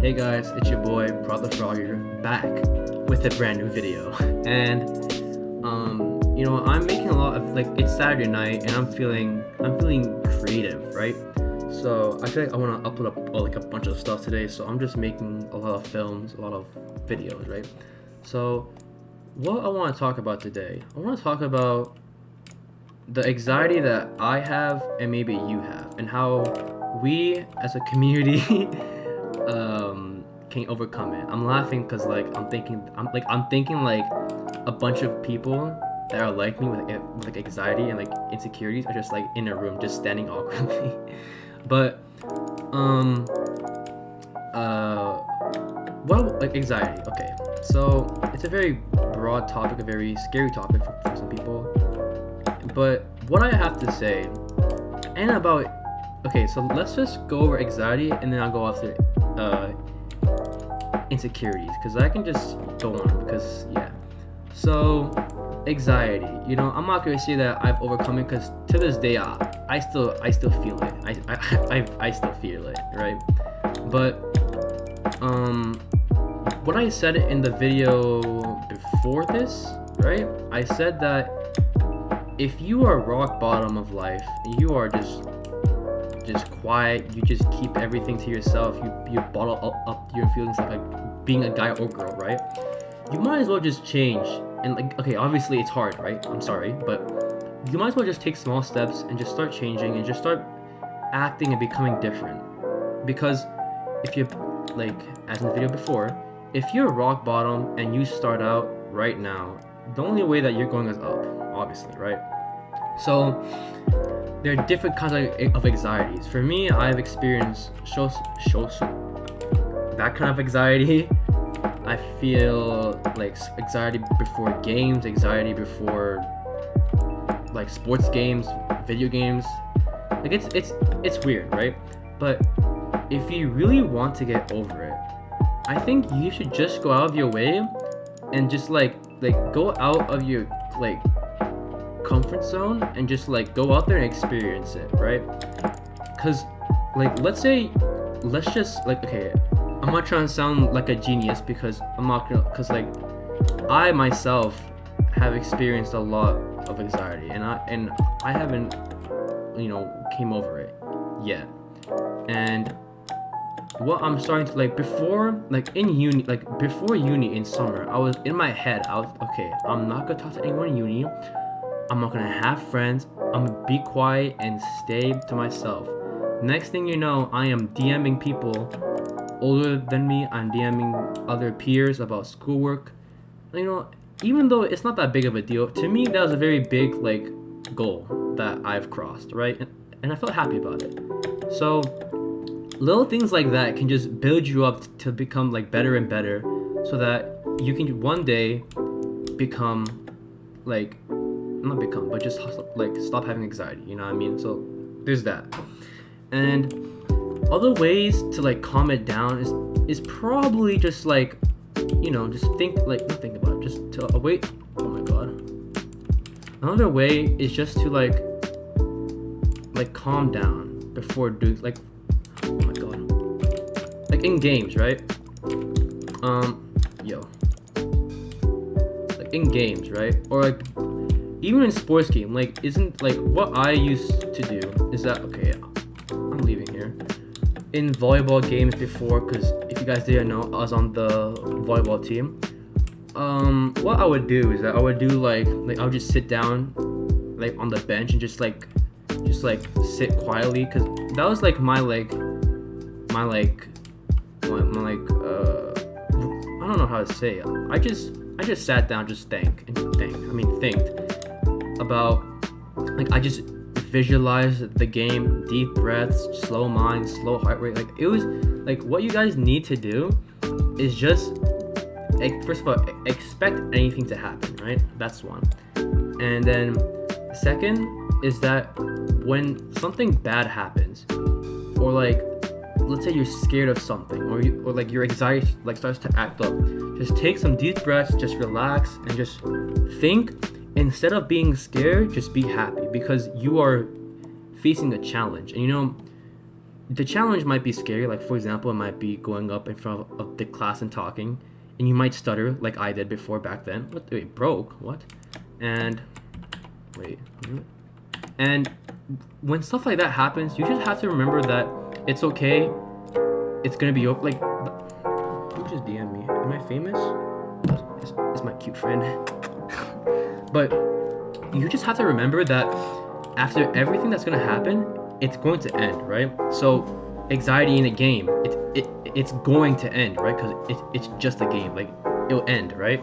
Hey guys, it's your boy ParagTheFrog here, back with a brand new video. And I'm making a lot of it's Saturday night and I'm feeling creative, right? So I feel like I want to upload up a bunch of stuff today, so I'm just making a lot of films, a lot of videos, right? So what I want to talk about today, I want to talk about the anxiety that I have and maybe you have, and how we as a community can overcome it. I'm laughing because I'm thinking a bunch of people that are like me with anxiety and insecurities are just in a room just standing awkwardly. But anxiety, okay, so it's a very broad topic, a very scary topic for some people. But what I have to say, and about, okay, so let's just go over anxiety and then I'll go after insecurities, because I can just go on, because yeah. So anxiety, I'm not gonna say that I've overcome it, because to this day I still feel it. I still feel it, right? But what I said in the video before this, right? I said that if you are rock bottom of life, you are just quiet, you just keep everything to yourself, you bottle up your feelings like being a guy or girl, right? You might as well just change. And okay, obviously it's hard, right? I'm sorry, but you might as well just take small steps and just start changing and just start acting and becoming different. Because if you, as in the video before, if you're rock bottom and you start out right now, the only way that you're going is up, obviously, right? So there are different kinds of anxieties. For me, I've experienced that kind of anxiety. I feel anxiety before games, anxiety before sports games, video games. It's weird, right? But if you really want to get over it, I think you should just go out of your way and just go out of your comfort zone and just go out there and experience it, right? Because let's just okay, I'm not trying to sound like a genius, because I'm not gonna, because I myself have experienced a lot of anxiety, and I haven't came over it yet. And what I'm starting to before in uni, before uni in summer, I was in my head, I was okay, I'm not gonna talk to anyone in uni, I'm not gonna have friends, I'm gonna be quiet and stay to myself. Next thing you know, I am DMing people older than me, I'm DMing other peers about schoolwork. Even though it's not that big of a deal, to me that was a very big goal that I've crossed, right? And I felt happy about it. So little things like that can just build you up to become better and better, so that you can one day become not become, but just stop having anxiety, you know what I mean? So there's that. And other ways to calm it down is probably just just think, not think about it, just to wait. Oh my god. Another way is just to calm down before doing oh my god, in games, right? In games, right? Or even in sports game, isn't what I used to do is that, okay, I'm leaving here. In volleyball games before, because if you guys didn't know, I was on the volleyball team. What I would do is that I would do I would just sit down on the bench and just sit quietly, because that was my I don't know how to say it. I just sat down, just think about I just visualized the game, deep breaths, slow mind, slow heart rate. It was what you guys need to do is just first of all, expect anything to happen, right? That's one. And then second is that when something bad happens, or let's say you're scared of something, or your anxiety starts to act up, just take some deep breaths, just relax and just think. Instead of being scared, just be happy, because you are facing a challenge. And the challenge might be scary. Like, for example, it might be going up in front of the class and talking, and you might stutter like I did before back then. What? Wait, broke? What? And wait, and when stuff like that happens, you just have to remember that it's okay. It's gonna be like, who just DM'd me? Am I famous? It's my cute friend. But you just have to remember that after everything that's gonna happen, it's going to end, right? So anxiety in a game, it's going to end, right? Because it's just a game. Like, it'll end, right?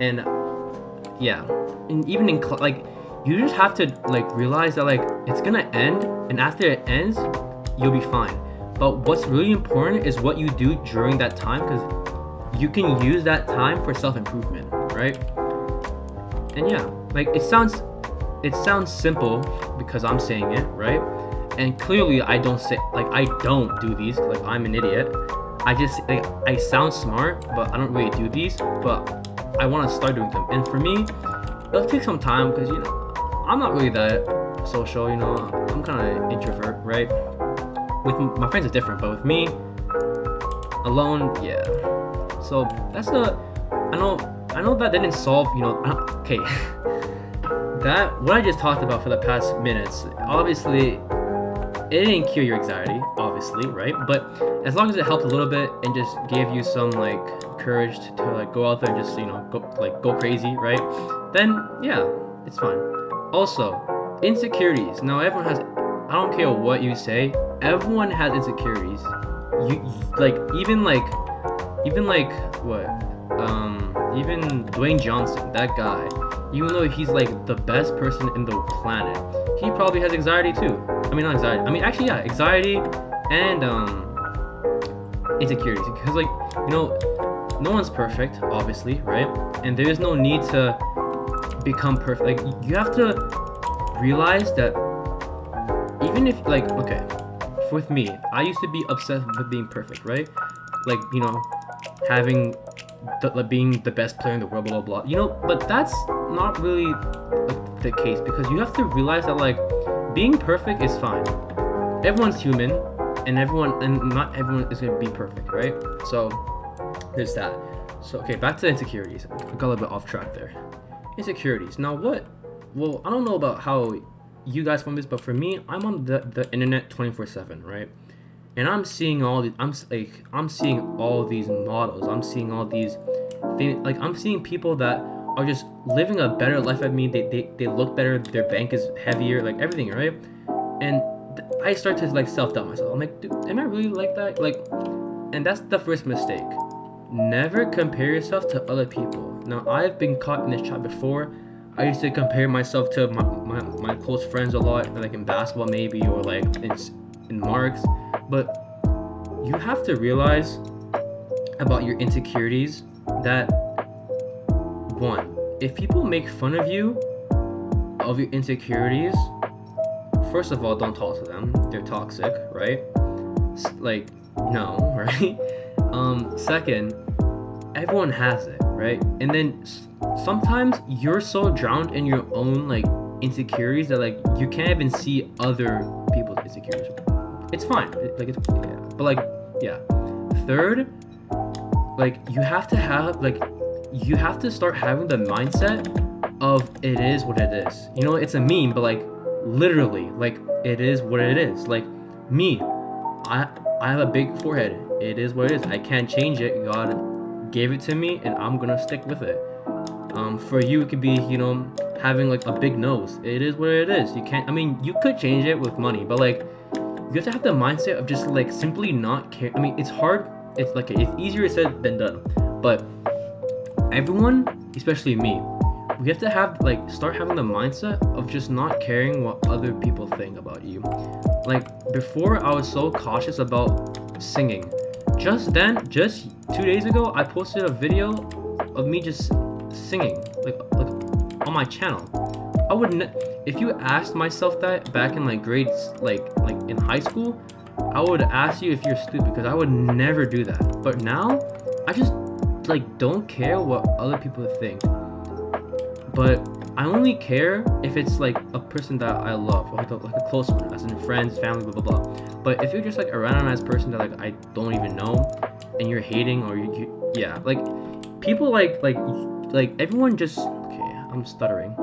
And yeah, and even in like, you just have to like realize that like it's gonna end, and after it ends, you'll be fine. But what's really important is what you do during that time, because you can use that time for self-improvement, right? And yeah, like it sounds simple because I'm saying it, right? And clearly I don't do these, like I'm an idiot. I just like, I sound smart, but I don't really do these, but I want to start doing them. And for me, it'll take some time because, you know, I'm not really that social, you know, I'm kind of introvert, right? With my friends it's different, but with me, alone, yeah. So that's I know that didn't solve, you know, okay. That, what I just talked about for the past minutes, obviously, it didn't cure your anxiety, obviously, right? But as long as it helped a little bit and just gave you some like courage to like go out there and just, you know, go crazy, right? Then yeah, it's fine. Also, insecurities. Now everyone has, I don't care what you say, everyone has insecurities. Even even Dwayne Johnson, that guy, even though he's like the best person in the planet, he probably has anxiety too. I mean, not anxiety. I mean, actually, yeah, anxiety and insecurities. Because, like, you know, no one's perfect, obviously, right? And there is no need to become perfect. Like, you have to realize that even if, like, okay, with me, I used to be obsessed with being perfect, right? Like, you know, having being the best player in the world, blah blah blah, you know. But that's not really the case, because you have to realize that like being perfect is fine. Everyone's human, and not everyone is gonna be perfect, right? So there's that. So okay, back to insecurities. I got a little bit off track there. Insecurities. Now what? Well, I don't know about how you guys find this, but for me, I'm on the internet 24/7, right? And I'm seeing all these. I'm seeing all these models. I'm seeing all these things. Like, I'm seeing people that are just living a better life than me. They look better. Their bank is heavier. Like everything, right? And I start to like self-doubt myself. I'm like, dude, am I really like that? Like, and that's the first mistake. Never compare yourself to other people. Now, I've been caught in this trap before. I used to compare myself to my close friends a lot, like in basketball maybe, or like in marks. But you have to realize about your insecurities that, one, if people make fun of you of your insecurities, first of all, don't talk to them. They're toxic, right? Like, no, right? Second, everyone has it, right? And then sometimes you're so drowned in your own like insecurities that like you can't even see other people's insecurities. It's fine, like it's, yeah. But like, yeah. Third, like you have to start having the mindset of it is what it is. You know, it's a meme, but like literally, like it is what it is. Like me, I have a big forehead. It is what it is. I can't change it. God gave it to me, and I'm gonna stick with it. For you, it could be, you know, having like a big nose. It is what it is. You can't. I mean, you could change it with money, but like you have to have the mindset of just like simply not care. I mean, it's hard. It's like it's easier said than done. But everyone, especially me, we have to have like start having the mindset of just not caring what other people think about you. Like before, I was so cautious about singing. Just 2 days ago, I posted a video of me just singing, like on my channel. I wouldn't. If you asked myself that back in like grades, like in high school, I would ask you if you're stupid, because I would never do that. But now, I just like don't care what other people think. But I only care if it's like a person that I love, or like a close one, as in friends, family, blah blah blah. But if you're just like a random ass person that like I don't even know, and you're hating, or yeah, like people like everyone just okay. I'm stuttering.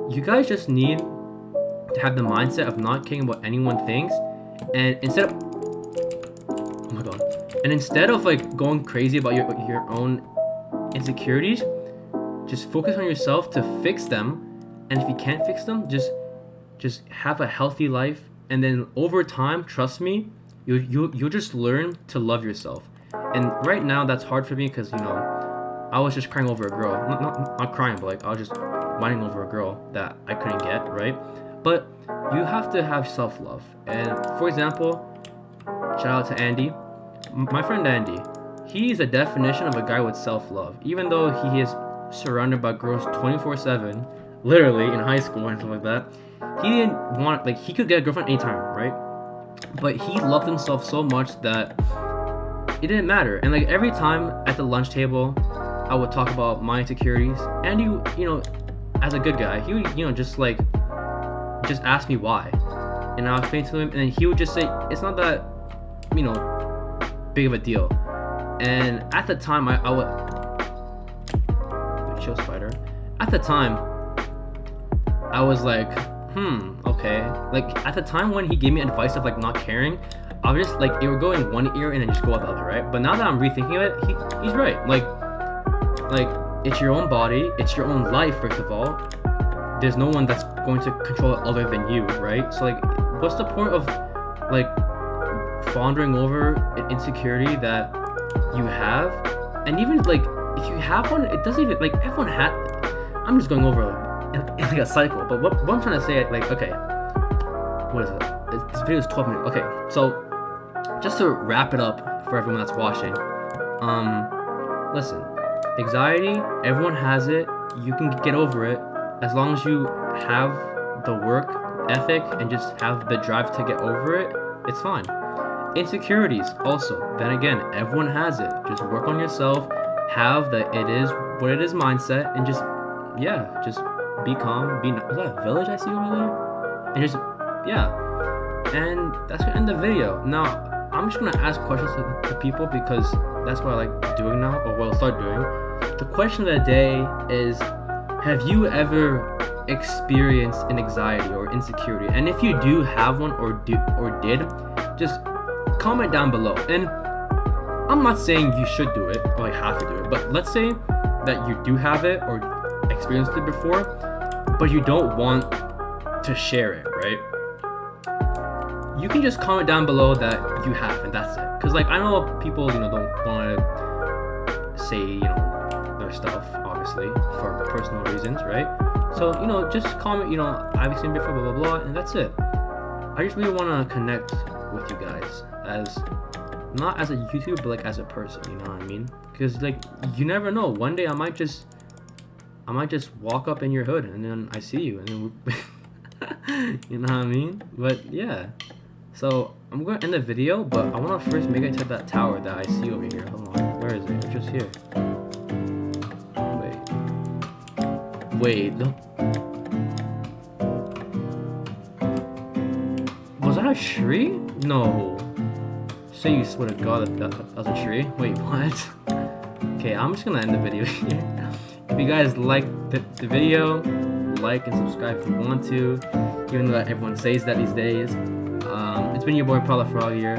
You guys just need to have the mindset of not caring what anyone thinks, and instead of oh my god, and instead of like going crazy about your own insecurities, just focus on yourself to fix them. And if you can't fix them, just have a healthy life, and then over time, trust me, you'll just learn to love yourself. And right now that's hard for me because I was just crying over a girl, not crying, but like I was just whining over a girl that I couldn't get, right? But you have to have self-love. And for example, shout out to Andy, my friend Andy. He's a definition of a guy with self-love. Even though he is surrounded by girls 24/7, literally in high school and stuff like that, he didn't want, like, he could get a girlfriend anytime, right? But he loved himself so much that it didn't matter. And like every time at the lunch table, I would talk about my insecurities, and as a good guy, he would just ask me why, and I'll explain to him, and then he would just say it's not that big of a deal. And at the time, I would chill spider. At the time, I was like, okay. Like at the time when he gave me advice of like not caring, I was just like, it would go in one ear and then just go out the other, right? But now that I'm rethinking of it, he's right. Like it's your own body, it's your own life. First of all, there's no one that's going to control it other than you, right? So like, what's the point of like pondering over an insecurity that you have? And even like if you have one, it doesn't even like everyone had. I'm just going over in like a cycle, but what I'm trying to say, like, okay, what is it? This video is 12 minutes. Okay, so just to wrap it up for everyone that's watching, listen, anxiety, everyone has it. You can get over it as long as you have the work ethic and just have the drive to get over it. It's fine. Insecurities also, then again, everyone has it. Just work on yourself, have the it is what it is mindset, and just be calm. Is that a village I see over there? And just and that's gonna end the video. Now I'm just gonna ask questions to people because that's what I like doing now, or what I'll start doing. The question of the day is, have you ever experienced an anxiety or insecurity? And if you do have one or did, just comment down below. And I'm not saying you should do it or like have to do it, but let's say that you do have it or experienced it before, but you don't want to share it, right? You can just comment down below that you have, and that's it. Because like I know people don't want to say their stuff, obviously, for personal reasons, right? So just comment I've experienced before, blah blah blah, and that's it. I just really want to connect with you guys, as not as a YouTuber, but like as a person, you know what I mean? Because like you never know, one day I might just walk up in your hood and then I see you, and then you know what I mean? But yeah, so I'm gonna end the video, but I want to first make it to that tower that I see over here. Hold on, where is it? It's just here. Wait, look. Was that a tree? No. Say you swear to God that was a tree. Wait, what? Okay, I'm just gonna end the video here. If you guys like the video, like and subscribe if you want to, even though everyone says that these days. It's been your boy ParagTheFrog here,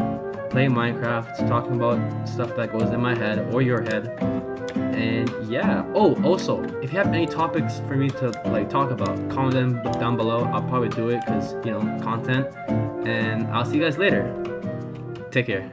playing Minecraft, talking about stuff that goes in my head or your head. And yeah, also, if you have any topics for me to like talk about, comment them down below. I'll probably do it because content. And I'll see you guys later. Take care.